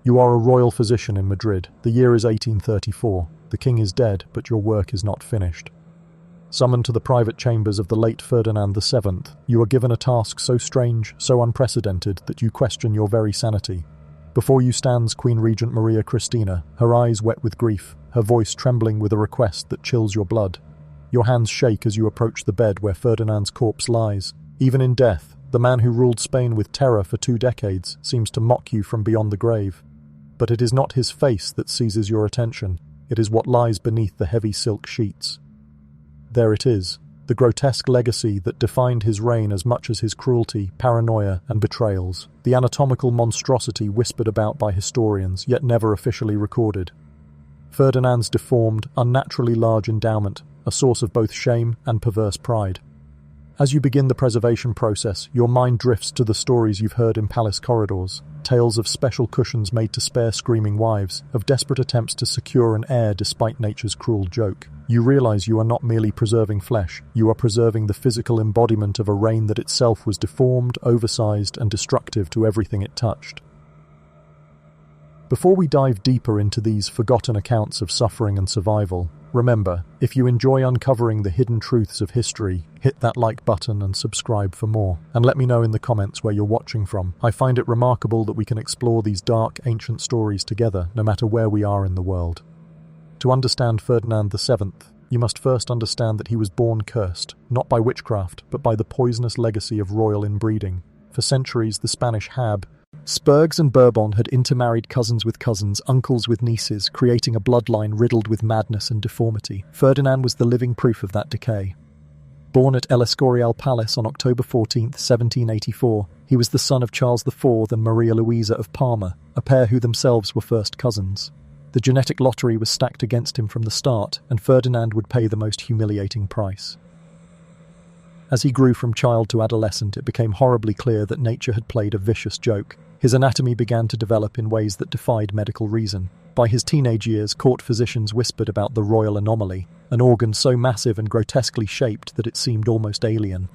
You are a royal physician in Madrid. The year is 1834. The king is dead, but your work is not finished. Summoned to the private chambers of the late Ferdinand VII, you are given a task so strange, so unprecedented, that you question your very sanity. Before you stands Queen Regent Maria Cristina, her eyes wet with grief, her voice trembling with a request that chills your blood. Your hands shake as you approach the bed where Ferdinand's corpse lies. Even in death, the man who ruled Spain with terror for 2 decades seems to mock you from beyond the grave. But it is not his face that seizes your attention. It is what lies beneath the heavy silk sheets. There it is, the grotesque legacy that defined his reign as much as his cruelty, paranoia, and betrayals. The anatomical monstrosity whispered about by historians, yet never officially recorded. Ferdinand's deformed, unnaturally large endowment, a source of both shame and perverse pride. As you begin the preservation process, your mind drifts to the stories you've heard in palace corridors, tales of special cushions made to spare screaming wives, of desperate attempts to secure an heir despite nature's cruel joke. You realize you are not merely preserving flesh, you are preserving the physical embodiment of a reign that itself was deformed, oversized, and destructive to everything it touched. Before we dive deeper into these forgotten accounts of suffering and survival, remember, if you enjoy uncovering the hidden truths of history, hit that like button and subscribe for more. And let me know in the comments where you're watching from. I find it remarkable that we can explore these dark, ancient stories together, no matter where we are in the world. To understand Ferdinand VII, you must first understand that he was born cursed, not by witchcraft, but by the poisonous legacy of royal inbreeding. For centuries, the Spanish Habsburgs and Bourbon had intermarried cousins with cousins, uncles with nieces, creating a bloodline riddled with madness and deformity. Ferdinand was the living proof of that decay. Born at El Escorial Palace on October 14, 1784, he was the son of Charles IV and Maria Louisa of Parma, a pair who themselves were first cousins. The genetic lottery was stacked against him from the start, and Ferdinand would pay the most humiliating price. As he grew from child to adolescent, it became horribly clear that nature had played a vicious joke. His anatomy began to develop in ways that defied medical reason. By his teenage years, court physicians whispered about the royal anomaly, an organ so massive and grotesquely shaped that it seemed almost alien.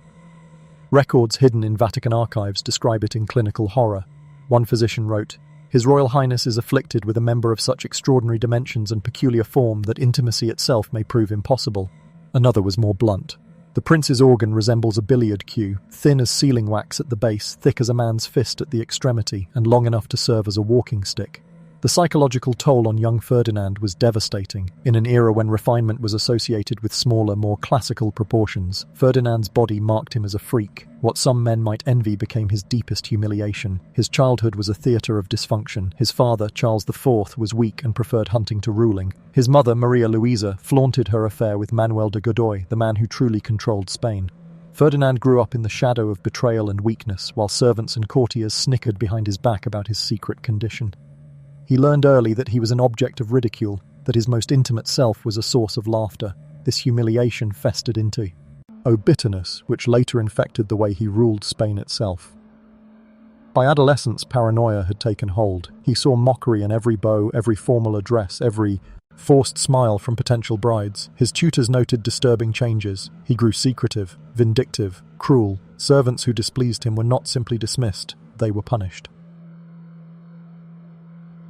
Records hidden in Vatican archives describe it in clinical horror. One physician wrote, "His Royal Highness is afflicted with a member of such extraordinary dimensions and peculiar form that intimacy itself may prove impossible." Another was more blunt. "The prince's organ resembles a billiard cue, thin as sealing wax at the base, thick as a man's fist at the extremity, and long enough to serve as a walking stick." The psychological toll on young Ferdinand was devastating. In an era when refinement was associated with smaller, more classical proportions, Ferdinand's body marked him as a freak. What some men might envy became his deepest humiliation. His childhood was a theatre of dysfunction. His father, Charles IV, was weak and preferred hunting to ruling. His mother, Maria Louisa, flaunted her affair with Manuel de Godoy, the man who truly controlled Spain. Ferdinand grew up in the shadow of betrayal and weakness, while servants and courtiers snickered behind his back about his secret condition. He learned early that he was an object of ridicule, that his most intimate self was a source of laughter. This humiliation festered into bitterness, which later infected the way he ruled Spain itself. By adolescence, paranoia had taken hold. He saw mockery in every bow, every formal address, every forced smile from potential brides. His tutors noted disturbing changes. He grew secretive, vindictive, cruel. Servants who displeased him were not simply dismissed, they were punished.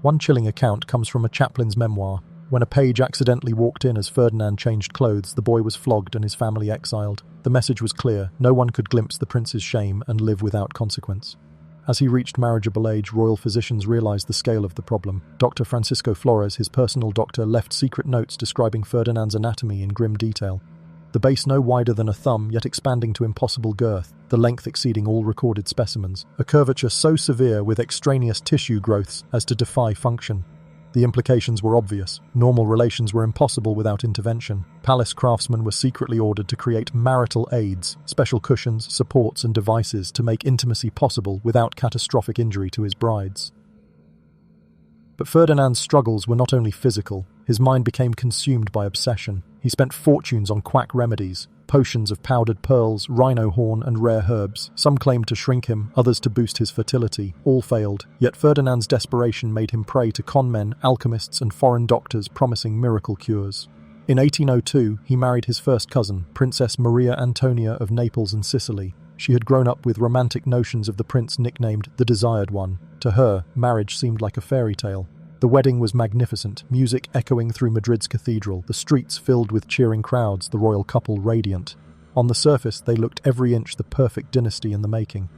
One chilling account comes from a chaplain's memoir. When a page accidentally walked in as Ferdinand changed clothes, the boy was flogged and his family exiled. The message was clear: no one could glimpse the prince's shame and live without consequence. As he reached marriageable age, royal physicians realized the scale of the problem. Dr. Francisco Flores, his personal doctor, left secret notes describing Ferdinand's anatomy in grim detail. The base no wider than a thumb, yet expanding to impossible girth, the length exceeding all recorded specimens, a curvature so severe with extraneous tissue growths as to defy function. The implications were obvious. Normal relations were impossible without intervention. Palace craftsmen were secretly ordered to create marital aids, special cushions, supports, and devices to make intimacy possible without catastrophic injury to his brides. But Ferdinand's struggles were not only physical. His mind became consumed by obsession. He spent fortunes on quack remedies, potions of powdered pearls, rhino horn, and rare herbs. Some claimed to shrink him, others to boost his fertility. All failed, yet Ferdinand's desperation made him prey to conmen, alchemists, and foreign doctors promising miracle cures. In 1802, he married his first cousin, Princess Maria Antonia of Naples and Sicily. She had grown up with romantic notions of the prince nicknamed the Desired One. To her, marriage seemed like a fairy tale. The wedding was magnificent, music echoing through Madrid's cathedral, the streets filled with cheering crowds, the royal couple radiant. On the surface, they looked every inch the perfect dynasty in the making.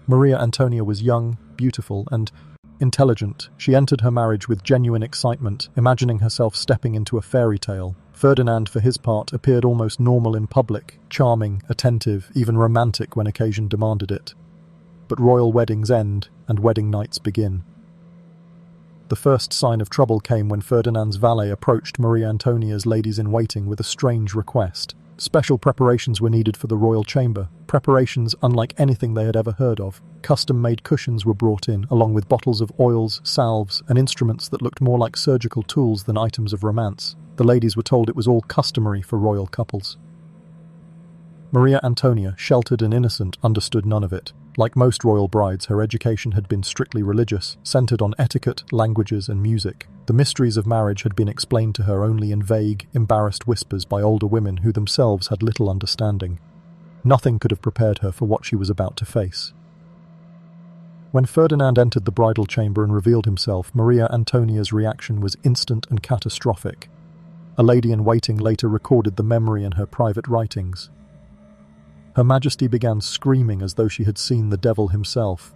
Maria Antonia was young, beautiful, and intelligent. She entered her marriage with genuine excitement, imagining herself stepping into a fairy tale. Ferdinand, for his part, appeared almost normal in public, charming, attentive, even romantic when occasion demanded it. But royal weddings end, and wedding nights begin. The first sign of trouble came when Ferdinand's valet approached Maria Antonia's ladies-in-waiting with a strange request. Special preparations were needed for the royal chamber, preparations unlike anything they had ever heard of. Custom-made cushions were brought in, along with bottles of oils, salves, and instruments that looked more like surgical tools than items of romance. The ladies were told it was all customary for royal couples. Maria Antonia, sheltered and innocent, understood none of it. Like most royal brides, her education had been strictly religious, centered on etiquette, languages, and music. The mysteries of marriage had been explained to her only in vague, embarrassed whispers by older women who themselves had little understanding. Nothing could have prepared her for what she was about to face. When Ferdinand entered the bridal chamber and revealed himself, Maria Antonia's reaction was instant and catastrophic. A lady-in-waiting later recorded the memory in her private writings. Her Majesty began screaming as though she had seen the devil himself.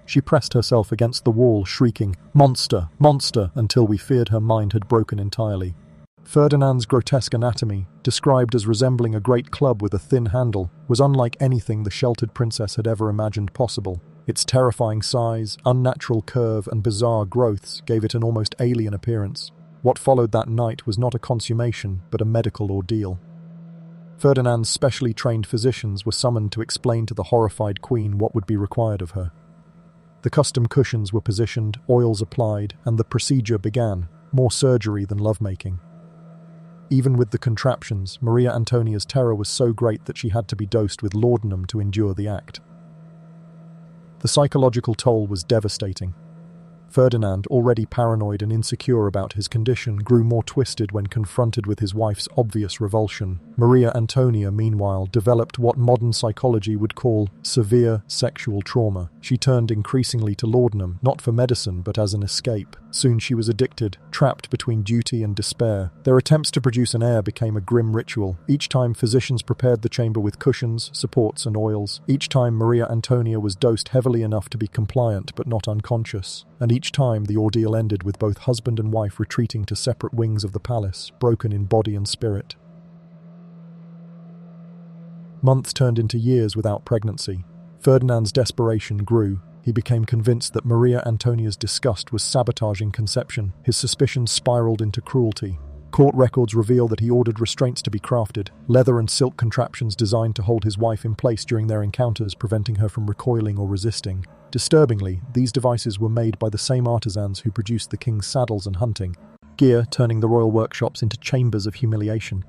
She pressed herself against the wall, shrieking, "Monster! Monster!" until we feared her mind had broken entirely. Ferdinand's grotesque anatomy, described as resembling a great club with a thin handle, was unlike anything the sheltered princess had ever imagined possible. Its terrifying size, unnatural curve, and bizarre growths gave it an almost alien appearance. What followed that night was not a consummation, but a medical ordeal. Ferdinand's specially trained physicians were summoned to explain to the horrified queen what would be required of her. The custom cushions were positioned, oils applied, and the procedure began, more surgery than lovemaking. Even with the contraptions, Maria Antonia's terror was so great that she had to be dosed with laudanum to endure the act. The psychological toll was devastating. Ferdinand, already paranoid and insecure about his condition, grew more twisted when confronted with his wife's obvious revulsion. Maria Antonia, meanwhile, developed what modern psychology would call severe sexual trauma. She turned increasingly to laudanum, not for medicine but as an escape. Soon she was addicted, trapped between duty and despair. Their attempts to produce an heir became a grim ritual. Each time physicians prepared the chamber with cushions, supports, and oils. Each time Maria Antonia was dosed heavily enough to be compliant but not unconscious. And each time the ordeal ended with both husband and wife retreating to separate wings of the palace, broken in body and spirit. Months turned into years without pregnancy. Ferdinand's desperation grew. He became convinced that Maria Antonia's disgust was sabotaging conception. His suspicions spiraled into cruelty. Court records reveal that he ordered restraints to be crafted, leather and silk contraptions designed to hold his wife in place during their encounters, preventing her from recoiling or resisting. Disturbingly, these devices were made by the same artisans who produced the king's saddles and hunting gear, turning the royal workshops into chambers of humiliation.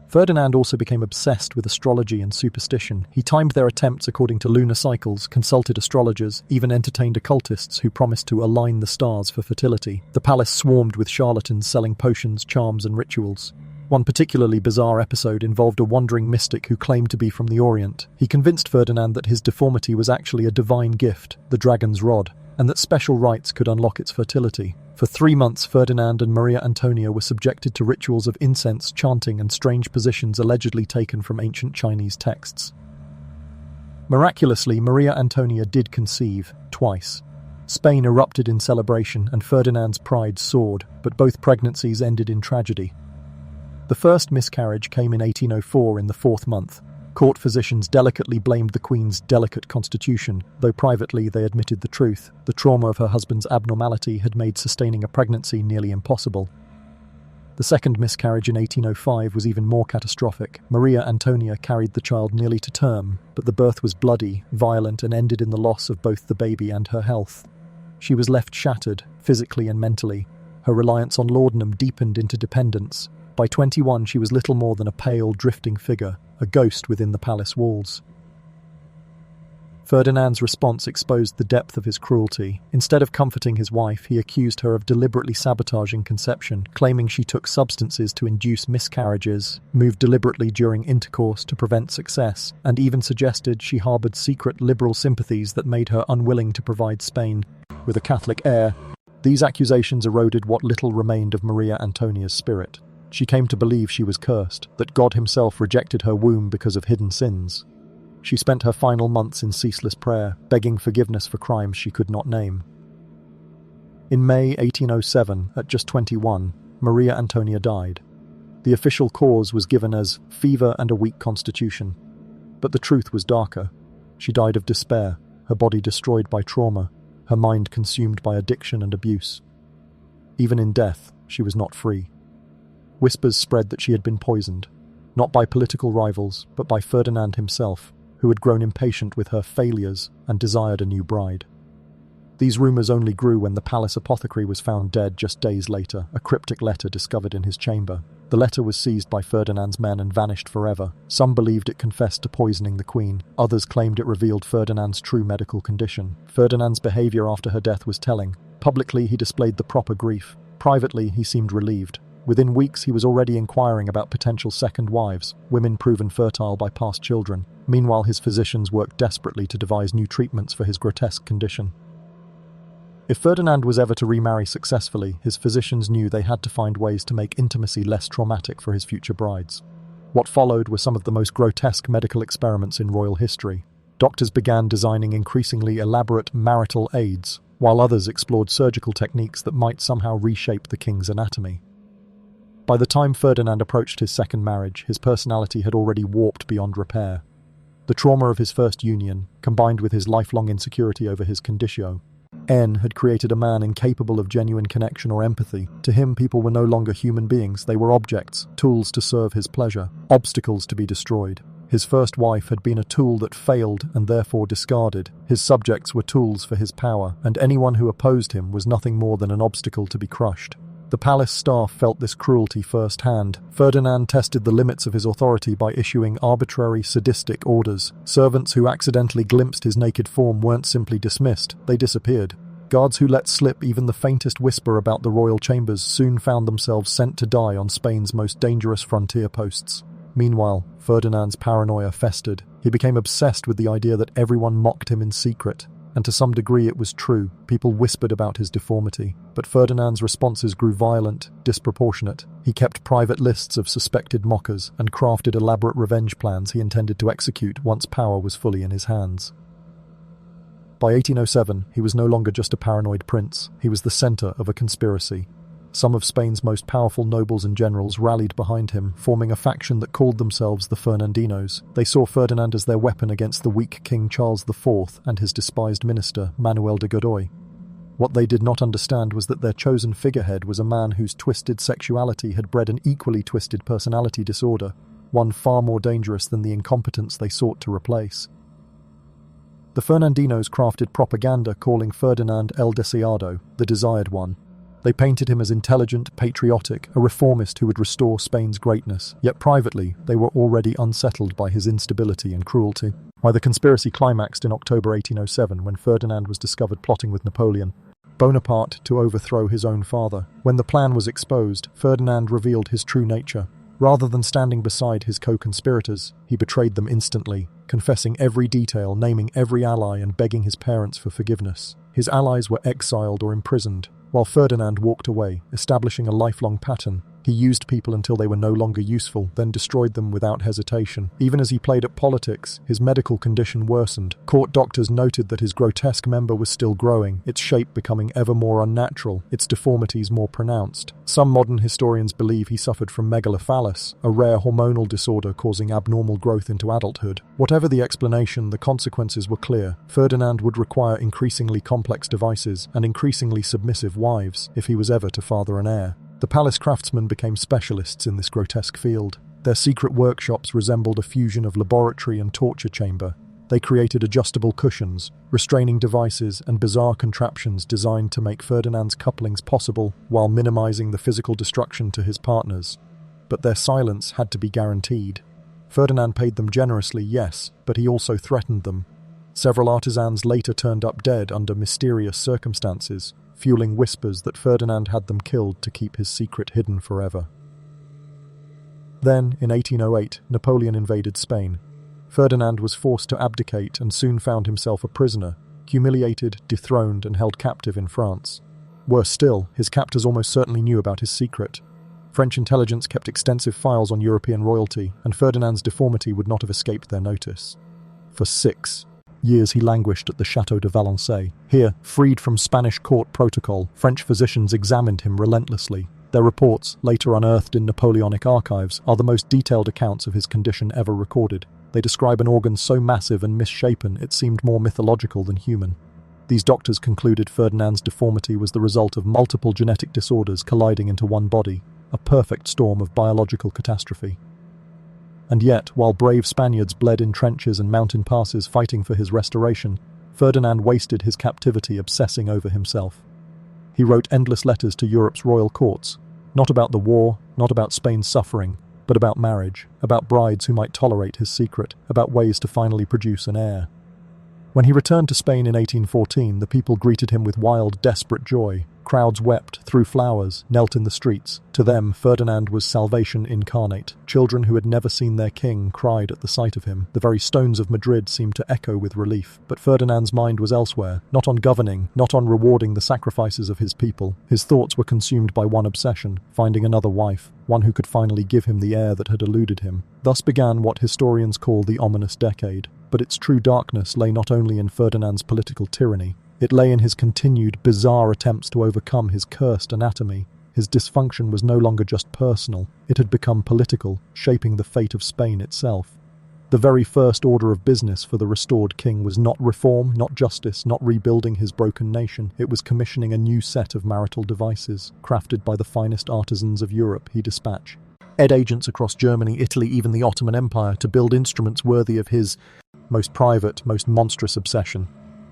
Ferdinand also became obsessed with astrology and superstition. He timed their attempts according to lunar cycles, consulted astrologers, even entertained occultists who promised to align the stars for fertility. The palace swarmed with charlatans selling potions, charms, and rituals. One particularly bizarre episode involved a wandering mystic who claimed to be from the Orient. He convinced Ferdinand that his deformity was actually a divine gift, the dragon's rod, and that special rites could unlock its fertility. For 3 months, Ferdinand and Maria Antonia were subjected to rituals of incense, chanting, and strange positions allegedly taken from ancient Chinese texts. Miraculously, Maria Antonia did conceive, twice. Spain erupted in celebration, and Ferdinand's pride soared, but both pregnancies ended in tragedy. The first miscarriage came in 1804 in the 4th month. Court physicians delicately blamed the Queen's delicate constitution, though privately they admitted the truth. The trauma of her husband's abnormality had made sustaining a pregnancy nearly impossible. The second miscarriage in 1805 was even more catastrophic. Maria Antonia carried the child nearly to term, but the birth was bloody, violent, and ended in the loss of both the baby and her health. She was left shattered, physically and mentally. Her reliance on laudanum deepened into dependence. By 21, she was little more than a pale, drifting figure, a ghost within the palace walls. Ferdinand's response exposed the depth of his cruelty. Instead of comforting his wife, he accused her of deliberately sabotaging conception, claiming she took substances to induce miscarriages, moved deliberately during intercourse to prevent success, and even suggested she harbored secret liberal sympathies that made her unwilling to provide Spain with a Catholic heir. These accusations eroded what little remained of Maria Antonia's spirit. She came to believe she was cursed, that God himself rejected her womb because of hidden sins. She spent her final months in ceaseless prayer, begging forgiveness for crimes she could not name. In May 1807, at just 21, Maria Antonia died. The official cause was given as fever and a weak constitution. But the truth was darker. She died of despair, her body destroyed by trauma, her mind consumed by addiction and abuse. Even in death, she was not free. Whispers spread that she had been poisoned, not by political rivals, but by Ferdinand himself, who had grown impatient with her failures and desired a new bride. These rumours only grew when the palace apothecary was found dead just days later, a cryptic letter discovered in his chamber. The letter was seized by Ferdinand's men and vanished forever. Some believed it confessed to poisoning the queen. Others claimed it revealed Ferdinand's true medical condition. Ferdinand's behaviour after her death was telling. Publicly, he displayed the proper grief. Privately, he seemed relieved. Within weeks, he was already inquiring about potential second wives, women proven fertile by past children. Meanwhile, his physicians worked desperately to devise new treatments for his grotesque condition. If Ferdinand was ever to remarry successfully, his physicians knew they had to find ways to make intimacy less traumatic for his future brides. What followed were some of the most grotesque medical experiments in royal history. Doctors began designing increasingly elaborate marital aids, while others explored surgical techniques that might somehow reshape the king's anatomy. By the time Ferdinand approached his second marriage, his personality had already warped beyond repair. The trauma of his first union, combined with his lifelong insecurity over his conditio, had created a man incapable of genuine connection or empathy. To him, people were no longer human beings, they were objects, tools to serve his pleasure, obstacles to be destroyed. His first wife had been a tool that failed and therefore discarded. His subjects were tools for his power, and anyone who opposed him was nothing more than an obstacle to be crushed. The palace staff felt this cruelty firsthand. Ferdinand tested the limits of his authority by issuing arbitrary, sadistic orders. Servants who accidentally glimpsed his naked form weren't simply dismissed, they disappeared. Guards who let slip even the faintest whisper about the royal chambers soon found themselves sent to die on Spain's most dangerous frontier posts. Meanwhile, Ferdinand's paranoia festered. He became obsessed with the idea that everyone mocked him in secret. And to some degree it was true. People whispered about his deformity. But Ferdinand's responses grew violent, disproportionate. He kept private lists of suspected mockers and crafted elaborate revenge plans he intended to execute once power was fully in his hands. By 1807, he was no longer just a paranoid prince. He was the center of a conspiracy. Some of Spain's most powerful nobles and generals rallied behind him, forming a faction that called themselves the Fernandinos. They saw Ferdinand as their weapon against the weak King Charles IV and his despised minister, Manuel de Godoy. What they did not understand was that their chosen figurehead was a man whose twisted sexuality had bred an equally twisted personality disorder, one far more dangerous than the incompetence they sought to replace. The Fernandinos crafted propaganda calling Ferdinand El Deseado, the desired one. They painted him as intelligent, patriotic, a reformist who would restore Spain's greatness. Yet privately, they were already unsettled by his instability and cruelty. Why the conspiracy climaxed in October 1807 when Ferdinand was discovered plotting with Napoleon Bonaparte to overthrow his own father. When the plan was exposed, Ferdinand revealed his true nature. Rather than standing beside his co-conspirators, he betrayed them instantly, confessing every detail, naming every ally and begging his parents for forgiveness. His allies were exiled or imprisoned, while Ferdinand walked away, establishing a lifelong pattern. He used people until they were no longer useful, then destroyed them without hesitation. Even as he played at politics, his medical condition worsened. Court doctors noted that his grotesque member was still growing, its shape becoming ever more unnatural, its deformities more pronounced. Some modern historians believe he suffered from megacephalus, a rare hormonal disorder causing abnormal growth into adulthood. Whatever the explanation, the consequences were clear. Ferdinand would require increasingly complex devices and increasingly submissive wives if he was ever to father an heir. The palace craftsmen became specialists in this grotesque field. Their secret workshops resembled a fusion of laboratory and torture chamber. They created adjustable cushions, restraining devices, and bizarre contraptions designed to make Ferdinand's couplings possible while minimizing the physical destruction to his partners. But their silence had to be guaranteed. Ferdinand paid them generously, yes, but he also threatened them. Several artisans later turned up dead under mysterious circumstances, fueling whispers that Ferdinand had them killed to keep his secret hidden forever. Then, in 1808, Napoleon invaded Spain. Ferdinand was forced to abdicate and soon found himself a prisoner, humiliated, dethroned, and held captive in France. Worse still, his captors almost certainly knew about his secret. French intelligence kept extensive files on European royalty, and Ferdinand's deformity would not have escaped their notice. For 6 years he languished at the Château de Valençay. Here, freed from Spanish court protocol, French physicians examined him relentlessly. Their reports, later unearthed in Napoleonic archives, are the most detailed accounts of his condition ever recorded. They describe an organ so massive and misshapen it seemed more mythological than human. These doctors concluded Ferdinand's deformity was the result of multiple genetic disorders colliding into one body, a perfect storm of biological catastrophe. And yet, while brave Spaniards bled in trenches and mountain passes fighting for his restoration, Ferdinand wasted his captivity obsessing over himself. He wrote endless letters to Europe's royal courts, not about the war, not about Spain's suffering, but about marriage, about brides who might tolerate his secret, about ways to finally produce an heir. When he returned to Spain in 1814, the people greeted him with wild, desperate joy. Crowds wept, threw flowers, knelt in the streets. To them, Ferdinand was salvation incarnate. Children who had never seen their king cried at the sight of him. The very stones of Madrid seemed to echo with relief. But Ferdinand's mind was elsewhere, not on governing, not on rewarding the sacrifices of his people. His thoughts were consumed by one obsession, finding another wife, one who could finally give him the heir that had eluded him. Thus began what historians call the ominous decade. But its true darkness lay not only in Ferdinand's political tyranny, it lay in his continued, bizarre attempts to overcome his cursed anatomy. His dysfunction was no longer just personal, it had become political, shaping the fate of Spain itself. The very first order of business for the restored king was not reform, not justice, not rebuilding his broken nation. It was commissioning a new set of marital devices, crafted by the finest artisans of Europe he dispatched. Agents across Germany, Italy, even the Ottoman Empire, to build instruments worthy of his most private, most monstrous obsession.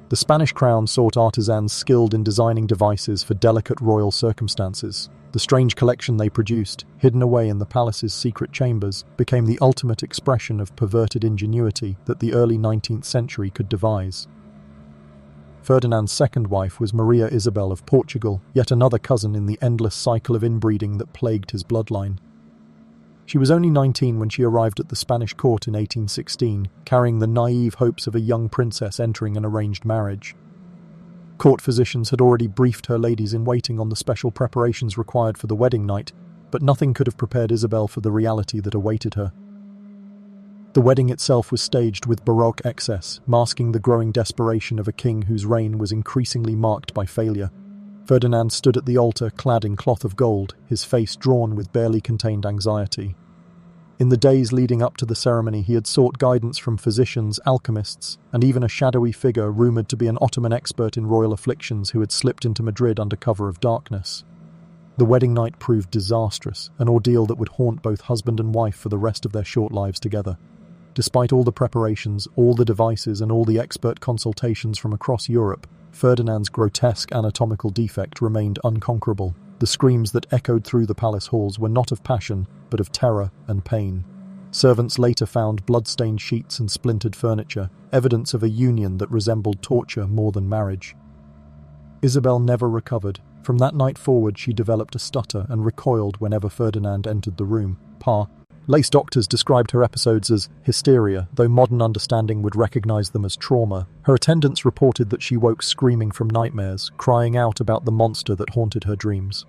The Spanish crown sought artisans skilled in designing devices for delicate royal circumstances. The strange collection they produced, hidden away in the palace's secret chambers, became the ultimate expression of perverted ingenuity that the early 19th century could devise. Ferdinand's second wife was Maria Isabel of Portugal, yet another cousin in the endless cycle of inbreeding that plagued his bloodline. She was only 19 when she arrived at the Spanish court in 1816, carrying the naive hopes of a young princess entering an arranged marriage. Court physicians had already briefed her ladies-in-waiting on the special preparations required for the wedding night, but nothing could have prepared Isabel for the reality that awaited her. The wedding itself was staged with Baroque excess, masking the growing desperation of a king whose reign was increasingly marked by failure. Ferdinand stood at the altar clad in cloth of gold, his face drawn with barely contained anxiety. In the days leading up to the ceremony, he had sought guidance from physicians, alchemists, and even a shadowy figure rumoured to be an Ottoman expert in royal afflictions who had slipped into Madrid under cover of darkness. The wedding night proved disastrous, an ordeal that would haunt both husband and wife for the rest of their short lives together. Despite all the preparations, all the devices, and all the expert consultations from across Europe, Ferdinand's grotesque anatomical defect remained unconquerable. The screams that echoed through the palace halls were not of passion, but of terror and pain. Servants later found blood-stained sheets and splintered furniture, evidence of a union that resembled torture more than marriage. Isabel never recovered. From that night forward, she developed a stutter and recoiled whenever Ferdinand entered the room. Lace doctors described her episodes as hysteria, though modern understanding would recognize them as trauma. Her attendants reported that she woke screaming from nightmares, crying out about the monster that haunted her dreams.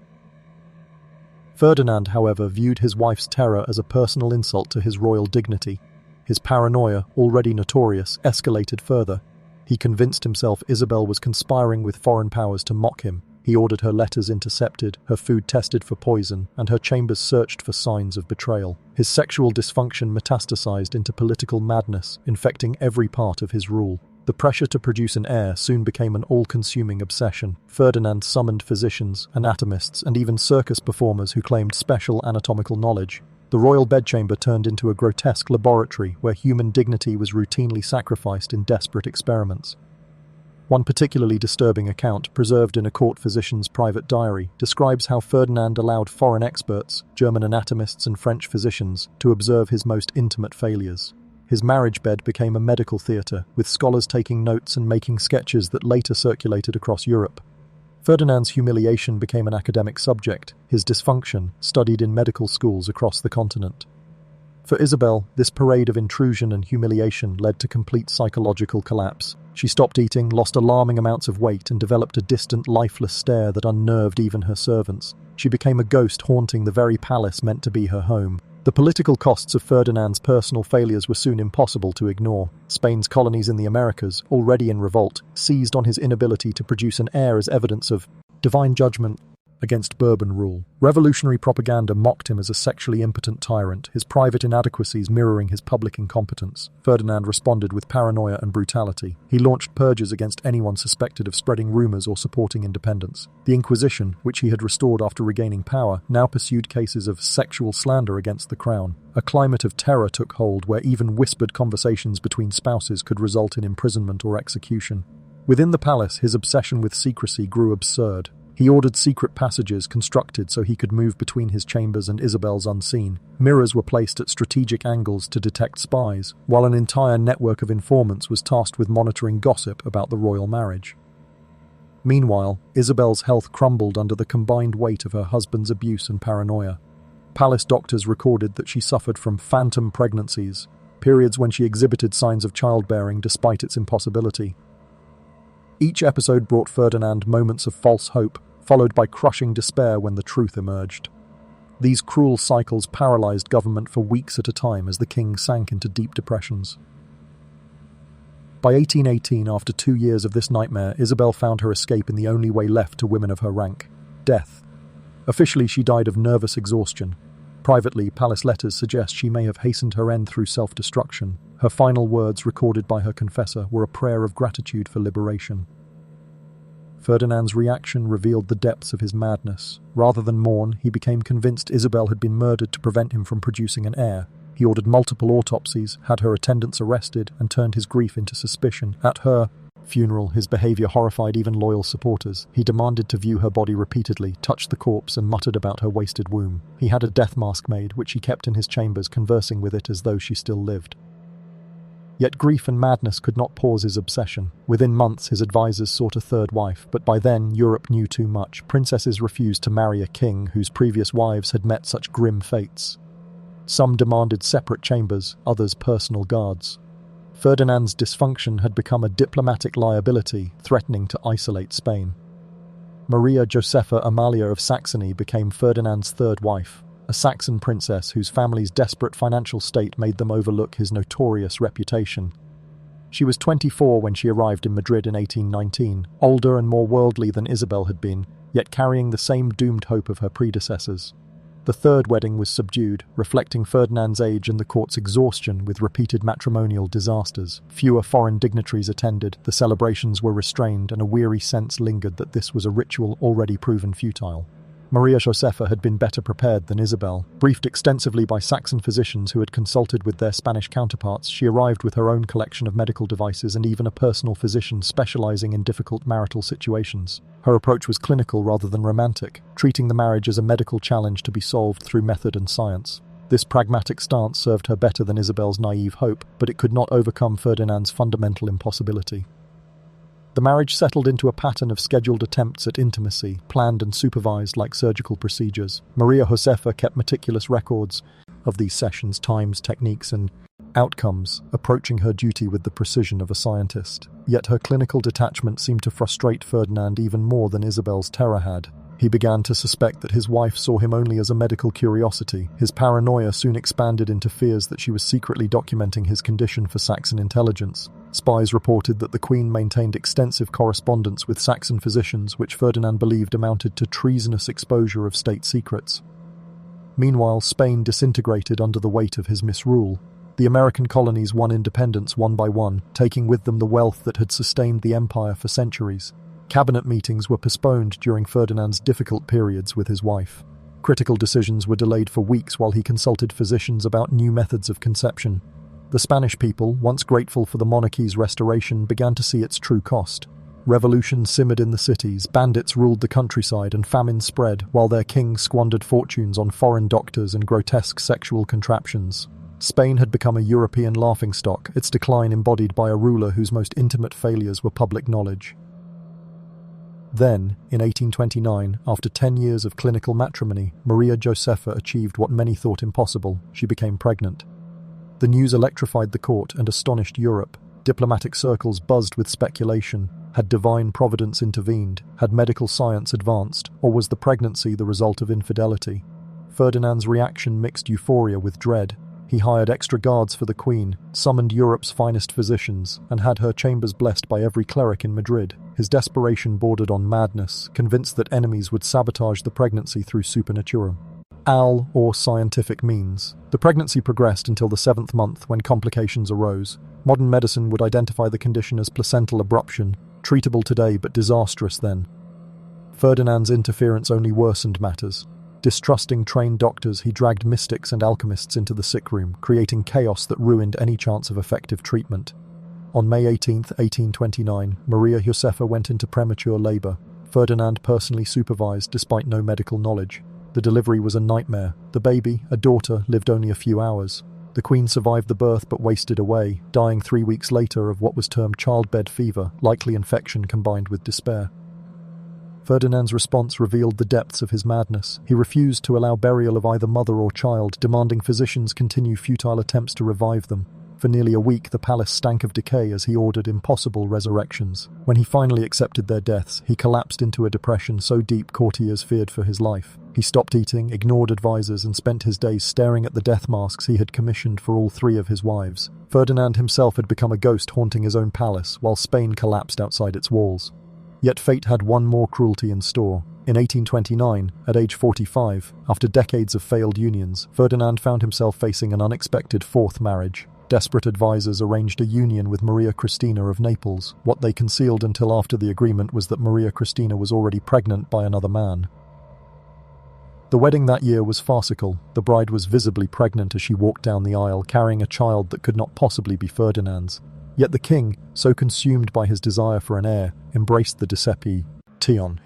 Ferdinand, however, viewed his wife's terror as a personal insult to his royal dignity. His paranoia, already notorious, escalated further. He convinced himself Isabel was conspiring with foreign powers to mock him. He ordered her letters intercepted, her food tested for poison, and her chambers searched for signs of betrayal. His sexual dysfunction metastasized into political madness, infecting every part of his rule. The pressure to produce an heir soon became an all-consuming obsession. Ferdinand summoned physicians, anatomists, and even circus performers who claimed special anatomical knowledge. The royal bedchamber turned into a grotesque laboratory where human dignity was routinely sacrificed in desperate experiments. One particularly disturbing account, preserved in a court physician's private diary, describes how Ferdinand allowed foreign experts, German anatomists and French physicians, to observe his most intimate failures. his marriage bed became a medical theatre, with scholars taking notes and making sketches that later circulated across Europe. Ferdinand's humiliation became an academic subject, his dysfunction studied in medical schools across the continent. For Isabel, this parade of intrusion and humiliation led to complete psychological collapse. She stopped eating, lost alarming amounts of weight, and developed a distant, lifeless stare that unnerved even her servants. She became a ghost haunting the very palace meant to be her home. The political costs of Ferdinand's personal failures were soon impossible to ignore. Spain's colonies in the Americas, already in revolt, seized on his inability to produce an heir as evidence of divine judgment against Bourbon rule. Revolutionary propaganda mocked him as a sexually impotent tyrant, his private inadequacies mirroring his public incompetence. Ferdinand responded with paranoia and brutality. He launched purges against anyone suspected of spreading rumors or supporting independence. The Inquisition, which he had restored after regaining power, now pursued cases of sexual slander against the crown. A climate of terror took hold where even whispered conversations between spouses could result in imprisonment or execution. Within the palace, his obsession with secrecy grew absurd. He ordered secret passages constructed so he could move between his chambers and Isabel's unseen. Mirrors were placed at strategic angles to detect spies, while an entire network of informants was tasked with monitoring gossip about the royal marriage. Meanwhile, Isabel's health crumbled under the combined weight of her husband's abuse and paranoia. Palace doctors recorded that she suffered from phantom pregnancies, periods when she exhibited signs of childbearing despite its impossibility. Each episode brought Ferdinand moments of false hope, followed by crushing despair when the truth emerged. These cruel cycles paralyzed government for weeks at a time as the king sank into deep depressions. By 1818, after 2 years of this nightmare, Isabel found her escape in the only way left to women of her rank: death. Officially, she died of nervous exhaustion. Privately, palace letters suggest she may have hastened her end through self-destruction. Her final words, recorded by her confessor, were a prayer of gratitude for liberation. Ferdinand's reaction revealed the depths of his madness. Rather than mourn, he became convinced Isabel had been murdered to prevent him from producing an heir. He ordered multiple autopsies, had her attendants arrested, and turned his grief into suspicion. At her funeral, his behavior horrified even loyal supporters. He demanded to view her body repeatedly, touched the corpse, and muttered about her wasted womb. He had a death mask made, which he kept in his chambers, conversing with it as though she still lived. Yet grief and madness could not pause his obsession. Within months, his advisors sought a third wife, but by then Europe knew too much. Princesses refused to marry a king whose previous wives had met such grim fates. Some demanded separate chambers, others personal guards. Ferdinand's dysfunction had become a diplomatic liability, threatening to isolate Spain. Maria Josepha Amalia of Saxony became Ferdinand's third wife, a Saxon princess whose family's desperate financial state made them overlook his notorious reputation. She was 24 when she arrived in Madrid in 1819, older and more worldly than Isabel had been, yet carrying the same doomed hope of her predecessors. The third wedding was subdued, reflecting Ferdinand's age and the court's exhaustion with repeated matrimonial disasters. Fewer foreign dignitaries attended, the celebrations were restrained, and a weary sense lingered that this was a ritual already proven futile. Maria Josepha had been better prepared than Isabel. Briefed extensively by Saxon physicians who had consulted with their Spanish counterparts, she arrived with her own collection of medical devices and even a personal physician specializing in difficult marital situations. Her approach was clinical rather than romantic, treating the marriage as a medical challenge to be solved through method and science. This pragmatic stance served her better than Isabel's naive hope, but it could not overcome Ferdinand's fundamental impossibility. The marriage settled into a pattern of scheduled attempts at intimacy, planned and supervised like surgical procedures. Maria Josepha kept meticulous records of these sessions, times, techniques, and outcomes, approaching her duty with the precision of a scientist. Yet her clinical detachment seemed to frustrate Ferdinand even more than Isabel's terror had. He began to suspect that his wife saw him only as a medical curiosity. His paranoia soon expanded into fears that she was secretly documenting his condition for Saxon intelligence. Spies reported that the Queen maintained extensive correspondence with Saxon physicians, which Ferdinand believed amounted to treasonous exposure of state secrets. Meanwhile, Spain disintegrated under the weight of his misrule. The American colonies won independence one by one, taking with them the wealth that had sustained the empire for centuries. Cabinet meetings were postponed during Ferdinand's difficult periods with his wife. Critical decisions were delayed for weeks while he consulted physicians about new methods of conception. The Spanish people, once grateful for the monarchy's restoration, began to see its true cost. Revolution simmered in the cities, bandits ruled the countryside, and famine spread, while their king squandered fortunes on foreign doctors and grotesque sexual contraptions. Spain had become a European laughingstock, its decline embodied by a ruler whose most intimate failures were public knowledge. Then, in 1829, after 10 years of clinical matrimony, Maria Josepha achieved what many thought impossible. She became pregnant. The news electrified the court and astonished Europe. Diplomatic circles buzzed with speculation. Had divine providence intervened? Had medical science advanced? Or was the pregnancy the result of infidelity? Ferdinand's reaction mixed euphoria with dread. He hired extra guards for the Queen, summoned Europe's finest physicians, and had her chambers blessed by every cleric in Madrid. His desperation bordered on madness, convinced that enemies would sabotage the pregnancy through supernatural or scientific means. The pregnancy progressed until the 7th month when complications arose. Modern medicine would identify the condition as placental abruption, treatable today but disastrous then. Ferdinand's interference only worsened matters. Distrusting trained doctors, he dragged mystics and alchemists into the sick room, creating chaos that ruined any chance of effective treatment. On May 18, 1829, Maria Josepha went into premature labor. Ferdinand personally supervised despite no medical knowledge. The delivery was a nightmare. The baby, a daughter, lived only a few hours. The Queen survived the birth but wasted away, dying 3 weeks later of what was termed childbed fever, likely infection combined with despair. Ferdinand's response revealed the depths of his madness. He refused to allow burial of either mother or child, demanding physicians continue futile attempts to revive them. For nearly a week, the palace stank of decay as he ordered impossible resurrections. When he finally accepted their deaths, he collapsed into a depression so deep courtiers feared for his life. He stopped eating, ignored advisors, and spent his days staring at the death masks he had commissioned for all 3 of his wives. Ferdinand himself had become a ghost haunting his own palace, while Spain collapsed outside its walls. Yet fate had one more cruelty in store. In 1829, at age 45, after decades of failed unions, Ferdinand found himself facing an unexpected 4th marriage. Desperate advisors arranged a union with Maria Cristina of Naples. What they concealed until after the agreement was that Maria Cristina was already pregnant by another man. The wedding that year was farcical. The bride was visibly pregnant as she walked down the aisle, carrying a child that could not possibly be Ferdinand's. Yet the king, so consumed by his desire for an heir, embraced the deception.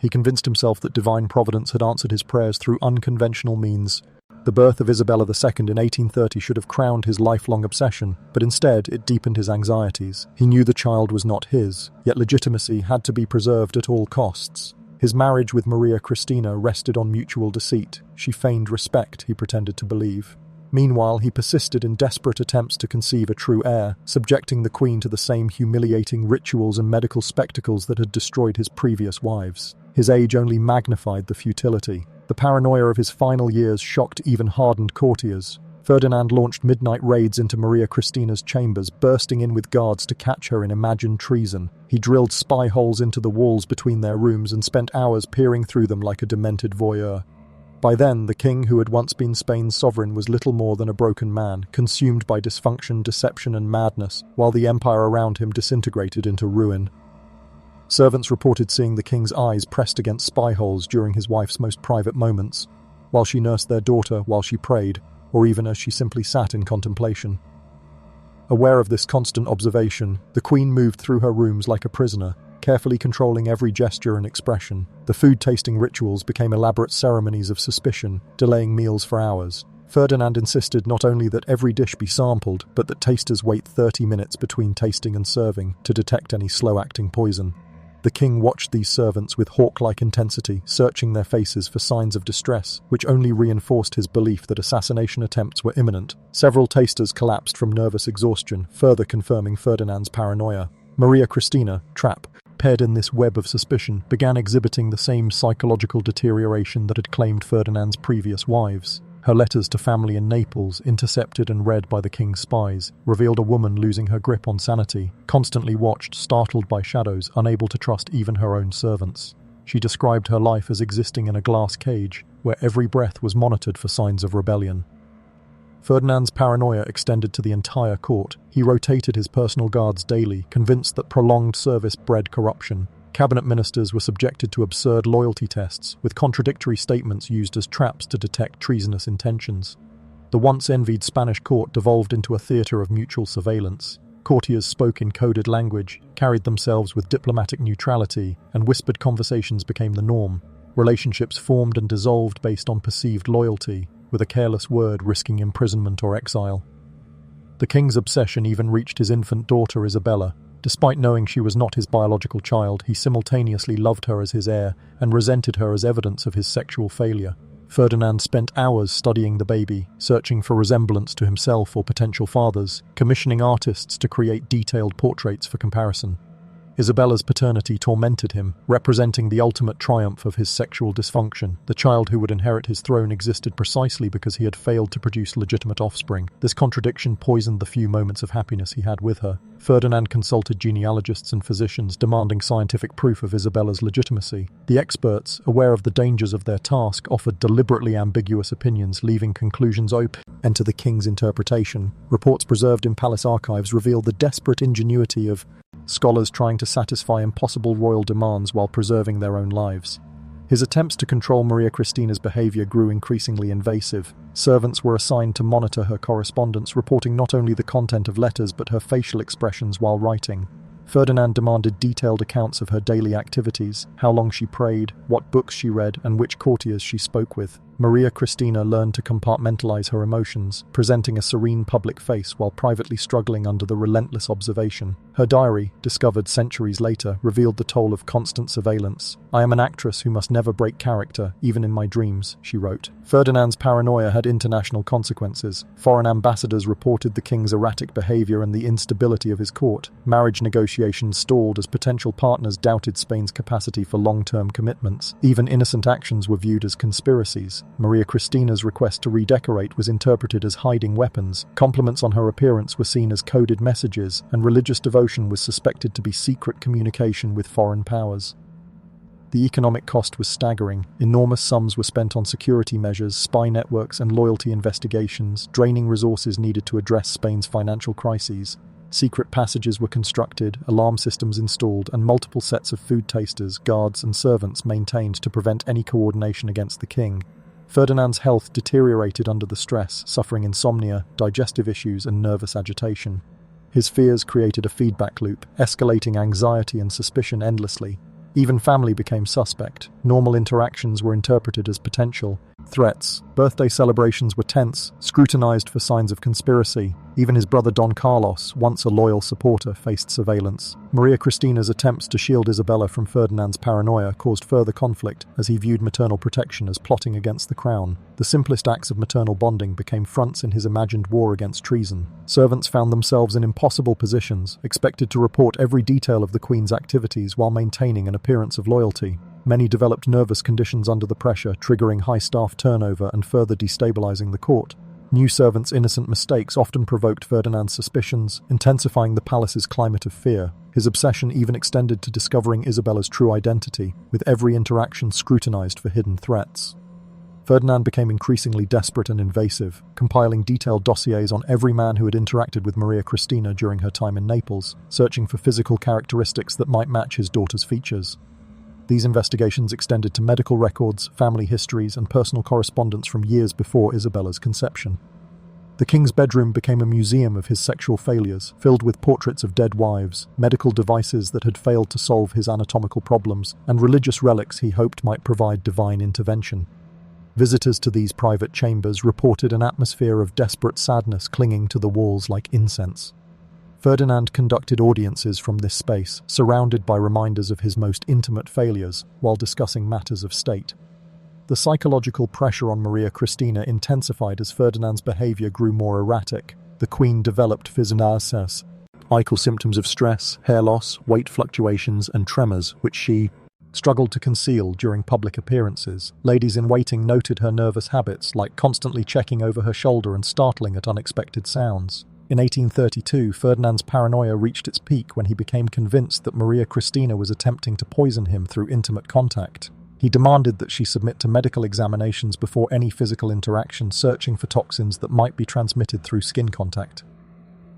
He convinced himself that divine providence had answered his prayers through unconventional means. The birth of Isabella II in 1830 should have crowned his lifelong obsession, but instead it deepened his anxieties. He knew the child was not his, yet legitimacy had to be preserved at all costs. His marriage with Maria Cristina rested on mutual deceit. She feigned respect, he pretended to believe. Meanwhile, he persisted in desperate attempts to conceive a true heir, subjecting the Queen to the same humiliating rituals and medical spectacles that had destroyed his previous wives. His age only magnified the futility. The paranoia of his final years shocked even hardened courtiers. Ferdinand launched midnight raids into Maria Cristina's chambers, bursting in with guards to catch her in imagined treason. He drilled spy holes into the walls between their rooms and spent hours peering through them like a demented voyeur. By then, the king who had once been Spain's sovereign was little more than a broken man, consumed by dysfunction, deception and madness, while the empire around him disintegrated into ruin. Servants reported seeing the king's eyes pressed against spy holes during his wife's most private moments, while she nursed their daughter, while she prayed, or even as she simply sat in contemplation. Aware of this constant observation, the Queen moved through her rooms like a prisoner, carefully controlling every gesture and expression. The food-tasting rituals became elaborate ceremonies of suspicion, delaying meals for hours. Ferdinand insisted not only that every dish be sampled, but that tasters wait 30 minutes between tasting and serving to detect any slow-acting poison. The king watched these servants with hawk-like intensity, searching their faces for signs of distress, which only reinforced his belief that assassination attempts were imminent. Several tasters collapsed from nervous exhaustion, further confirming Ferdinand's paranoia. Maria Cristina, paired in this web of suspicion, began exhibiting the same psychological deterioration that had claimed Ferdinand's previous wives. Her letters to family in Naples, intercepted and read by the king's spies, revealed a woman losing her grip on sanity, constantly watched, startled by shadows, unable to trust even her own servants. She described her life as existing in a glass cage, where every breath was monitored for signs of rebellion. Ferdinand's paranoia extended to the entire court. He rotated his personal guards daily, convinced that prolonged service bred corruption. Cabinet ministers were subjected to absurd loyalty tests, with contradictory statements used as traps to detect treasonous intentions. The once envied Spanish court devolved into a theatre of mutual surveillance. Courtiers spoke in coded language, carried themselves with diplomatic neutrality, and whispered conversations became the norm. Relationships formed and dissolved based on perceived loyalty, with a careless word risking imprisonment or exile. The king's obsession even reached his infant daughter Isabella. Despite knowing she was not his biological child, he simultaneously loved her as his heir and resented her as evidence of his sexual failure. Ferdinand spent hours studying the baby, searching for resemblance to himself or potential fathers, commissioning artists to create detailed portraits for comparison. Isabella's paternity tormented him, representing the ultimate triumph of his sexual dysfunction. The child who would inherit his throne existed precisely because he had failed to produce legitimate offspring. This contradiction poisoned the few moments of happiness he had with her. Ferdinand consulted genealogists and physicians, demanding scientific proof of Isabella's legitimacy. The experts, aware of the dangers of their task, offered deliberately ambiguous opinions, leaving conclusions open. Enter the king's interpretation. Reports preserved in palace archives reveal the desperate ingenuity of scholars trying to satisfy impossible royal demands while preserving their own lives. His attempts to control Maria Christina's behavior grew increasingly invasive. Servants were assigned to monitor her correspondence, reporting not only the content of letters but her facial expressions while writing. Ferdinand demanded detailed accounts of her daily activities, how long she prayed, what books she read, and which courtiers she spoke with. Maria Christina learned to compartmentalize her emotions, presenting a serene public face while privately struggling under the relentless observation. Her diary, discovered centuries later, revealed the toll of constant surveillance. "I am an actress who must never break character, even in my dreams," she wrote. Ferdinand's paranoia had international consequences. Foreign ambassadors reported the king's erratic behavior and the instability of his court. Marriage negotiations stalled as potential partners doubted Spain's capacity for long-term commitments. Even innocent actions were viewed as conspiracies. Maria Christina's request to redecorate was interpreted as hiding weapons. Compliments on her appearance were seen as coded messages, and religious devotion was suspected to be secret communication with foreign powers. The economic cost was staggering. Enormous sums were spent on security measures, spy networks, and loyalty investigations, draining resources needed to address Spain's financial crises. Secret passages were constructed, alarm systems installed, and multiple sets of food tasters, guards, and servants maintained to prevent any coordination against the king. Ferdinand's health deteriorated under the stress, suffering insomnia, digestive issues, and nervous agitation. His fears created a feedback loop, escalating anxiety and suspicion endlessly. Even family became suspect. Normal interactions were interpreted as potential threats. Birthday celebrations were tense, scrutinized for signs of conspiracy. Even his brother Don Carlos, once a loyal supporter, faced surveillance. Maria Christina's attempts to shield Isabella from Ferdinand's paranoia caused further conflict, as he viewed maternal protection as plotting against the crown. The simplest acts of maternal bonding became fronts in his imagined war against treason. Servants found themselves in impossible positions, expected to report every detail of the Queen's activities while maintaining an appearance of loyalty. Many developed nervous conditions under the pressure, triggering high staff turnover and further destabilizing the court. New servants' innocent mistakes often provoked Ferdinand's suspicions, intensifying the palace's climate of fear. His obsession even extended to discovering Isabella's true identity, with every interaction scrutinized for hidden threats. Ferdinand became increasingly desperate and invasive, compiling detailed dossiers on every man who had interacted with Maria Christina during her time in Naples, searching for physical characteristics that might match his daughter's features. These investigations extended to medical records, family histories, and personal correspondence from years before Isabella's conception. The king's bedroom became a museum of his sexual failures, filled with portraits of dead wives, medical devices that had failed to solve his anatomical problems, and religious relics he hoped might provide divine intervention. Visitors to these private chambers reported an atmosphere of desperate sadness clinging to the walls like incense. Ferdinand conducted audiences from this space, surrounded by reminders of his most intimate failures, while discussing matters of state. The psychological pressure on Maria Christina intensified as Ferdinand's behavior grew more erratic. The Queen developed physical symptoms of stress, hair loss, weight fluctuations, and tremors, which she struggled to conceal during public appearances. Ladies-in-waiting noted her nervous habits, like constantly checking over her shoulder and startling at unexpected sounds. In 1832, Ferdinand's paranoia reached its peak when he became convinced that Maria Christina was attempting to poison him through intimate contact. He demanded that she submit to medical examinations before any physical interaction, searching for toxins that might be transmitted through skin contact.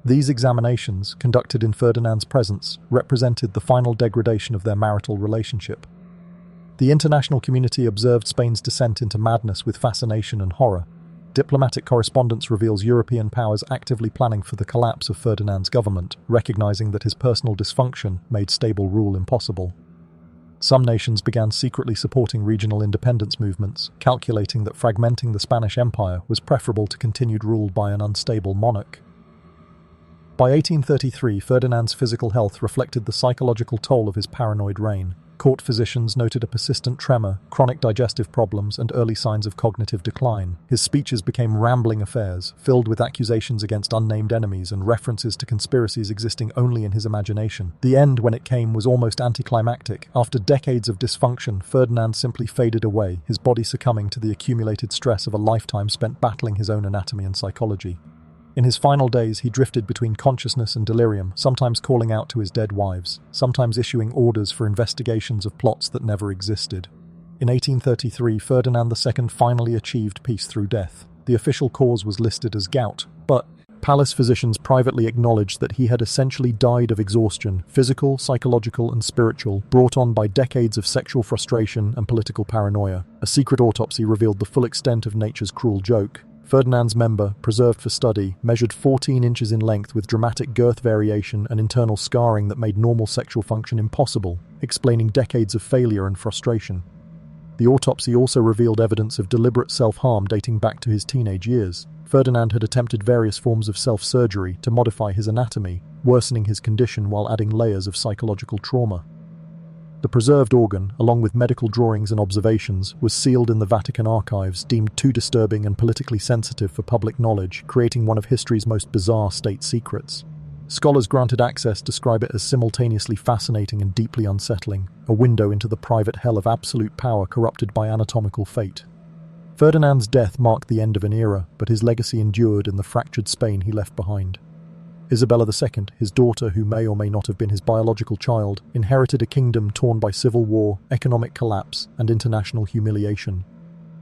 These examinations, conducted in Ferdinand's presence, represented the final degradation of their marital relationship. The international community observed Spain's descent into madness with fascination and horror. Diplomatic correspondence reveals European powers actively planning for the collapse of Ferdinand's government, recognizing that his personal dysfunction made stable rule impossible. Some nations began secretly supporting regional independence movements, calculating that fragmenting the Spanish Empire was preferable to continued rule by an unstable monarch. By 1833, Ferdinand's physical health reflected the psychological toll of his paranoid reign. Court physicians noted a persistent tremor, chronic digestive problems, and early signs of cognitive decline. His speeches became rambling affairs, filled with accusations against unnamed enemies and references to conspiracies existing only in his imagination. The end, when it came, was almost anticlimactic. After decades of dysfunction, Ferdinand simply faded away, his body succumbing to the accumulated stress of a lifetime spent battling his own anatomy and psychology. In his final days, he drifted between consciousness and delirium, sometimes calling out to his dead wives, sometimes issuing orders for investigations of plots that never existed. In 1833, Ferdinand II finally achieved peace through death. The official cause was listed as gout, but palace physicians privately acknowledged that he had essentially died of exhaustion, physical, psychological, and spiritual, brought on by decades of sexual frustration and political paranoia. A secret autopsy revealed the full extent of nature's cruel joke. Ferdinand's member, preserved for study, measured 14 inches in length with dramatic girth variation and internal scarring that made normal sexual function impossible, explaining decades of failure and frustration. The autopsy also revealed evidence of deliberate self-harm dating back to his teenage years. Ferdinand had attempted various forms of self-surgery to modify his anatomy, worsening his condition while adding layers of psychological trauma. The preserved organ, along with medical drawings and observations, was sealed in the Vatican archives, deemed too disturbing and politically sensitive for public knowledge, creating one of history's most bizarre state secrets. Scholars granted access describe it as simultaneously fascinating and deeply unsettling, a window into the private hell of absolute power corrupted by anatomical fate. Ferdinand's death marked the end of an era, but his legacy endured in the fractured Spain he left behind. Isabella II, his daughter, who may or may not have been his biological child, inherited a kingdom torn by civil war, economic collapse, and international humiliation.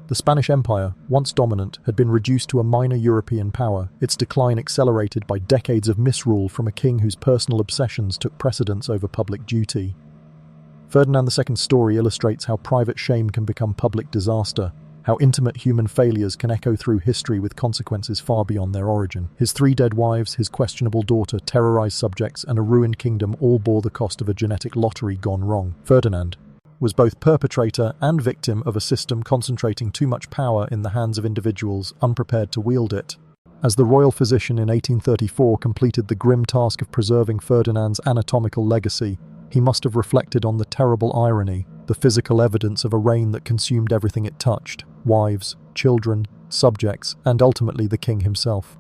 The Spanish Empire, once dominant, had been reduced to a minor European power, its decline accelerated by decades of misrule from a king whose personal obsessions took precedence over public duty. Ferdinand II's story illustrates how private shame can become public disaster, how intimate human failures can echo through history with consequences far beyond their origin. His 3 dead wives, his questionable daughter, terrorized subjects, and a ruined kingdom all bore the cost of a genetic lottery gone wrong. Ferdinand was both perpetrator and victim of a system concentrating too much power in the hands of individuals unprepared to wield it. As the royal physician in 1834 completed the grim task of preserving Ferdinand's anatomical legacy, he must have reflected on the terrible irony, the physical evidence of a reign that consumed everything it touched: wives, children, subjects, and ultimately the king himself.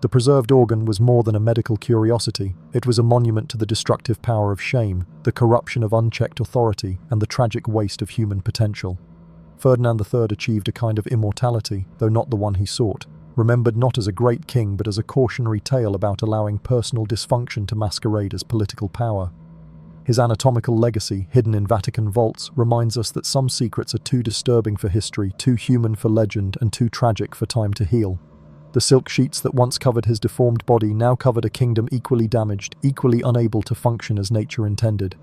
The preserved organ was more than a medical curiosity. It was a monument to the destructive power of shame, the corruption of unchecked authority, and the tragic waste of human potential. Ferdinand III achieved a kind of immortality, though not the one he sought, remembered not as a great king but as a cautionary tale about allowing personal dysfunction to masquerade as political power. His anatomical legacy, hidden in Vatican vaults, reminds us that some secrets are too disturbing for history, too human for legend, and too tragic for time to heal. The silk sheets that once covered his deformed body now covered a kingdom equally damaged, equally unable to function as nature intended.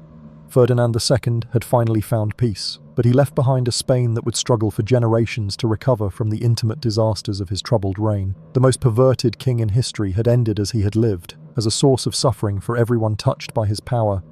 Ferdinand II had finally found peace, but he left behind a Spain that would struggle for generations to recover from the intimate disasters of his troubled reign. The most perverted king in history had ended as he had lived, as a source of suffering for everyone touched by his power,